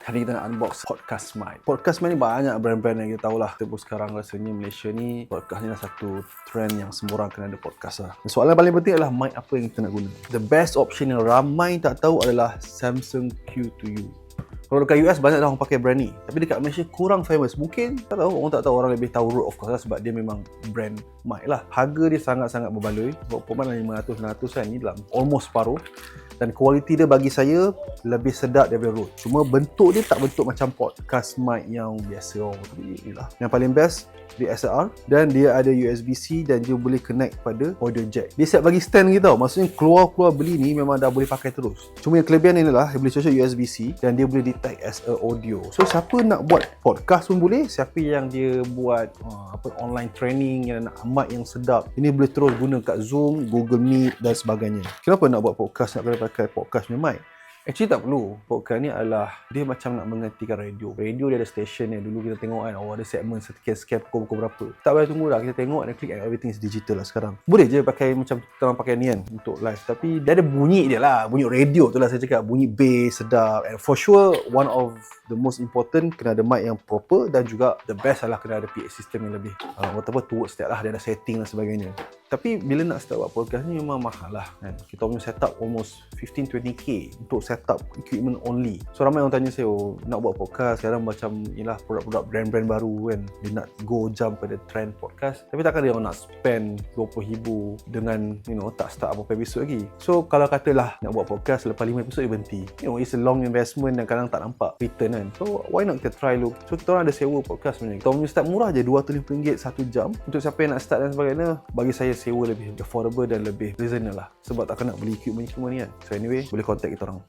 Hari kita nak unbox Podcast Mic. Podcast Mic ni banyak brand-brand yang kita tahulah. Kita pun sekarang rasanya Malaysia ni, podcast ni adalah satu trend yang semua orang kena ada podcast lah. Dan soalan paling penting adalah mic apa yang kita nak guna. The best option yang ramai tak tahu adalah Samsung Q2U. Kalau dekat US banyak dah orang pakai brand ni, tapi dekat Malaysia kurang famous. Mungkin tak tahu, orang tak tahu, orang lebih tahu Rode of course lah, sebab dia memang brand mic lah. Harga dia sangat-sangat berbaloi. Berapa mana 500-600 kan, ni dalam almost separuh. Dan kualiti dia bagi saya lebih sedap daripada Rode. Cuma bentuk dia tak bentuk macam podcast mic yang biasa orang ni lah. Yang paling best, dia XLR dan dia ada USB-C dan dia boleh connect pada audio jack. Dia siap bagi stand gitu tau. Maksudnya keluar beli ni memang dah boleh pakai terus. Cuma yang kelebihan ni adalah dia boleh cocok USB-C dan dia boleh detect as a audio. So siapa nak buat podcast pun boleh. Siapa yang dia buat online training yang nak mic yang sedap, ini boleh terus guna kat Zoom, Google Meet dan sebagainya. Kenapa nak buat podcast, nak kena pakai podcast punya mic? Actually tak perlu. Podcast ni adalah dia macam nak menggantikan radio. Radio dia ada station yang dulu kita tengok kan, ada segmen sekian pukul berapa. Tak payah tunggu dah, kita tengok dan click and everything is digital lah sekarang. Boleh je pakai macam kita orang pakai ni kan untuk live, tapi dia ada bunyi dia lah, bunyi radio tu lah saya cakap, bunyi bass sedap. And for sure one of the most important, kena ada mic yang proper, dan juga the best adalah kena ada PA system yang lebih whatever towards that lah, dia ada setting dan sebagainya. Tapi bila nak start buat podcast ni memang mahal lah kan. Kita punya setup almost 15-20k untuk setup equipment only. So ramai orang tanya saya, nak buat podcast sekarang macam inilah produk-produk brand-brand baru kan, dia nak go jump pada trend podcast, tapi takkan dia orang nak spend 20,000 dengan tak start apa-apa episode lagi. So kalau katalah nak buat podcast, lepas 5 episode dia berhenti, it's a long investment dan kadang tak nampak return kan. So why not kita try dulu. So kita orang ada sewa podcast sebenarnya. Kita punya start murah je, RM250 1 jam. Untuk siapa yang nak start dan sebagainya, bagi saya sewa lebih affordable dan lebih reasonable lah, sebab tak kena beli equipment semua ni kan. So anyway, boleh contact kita orang.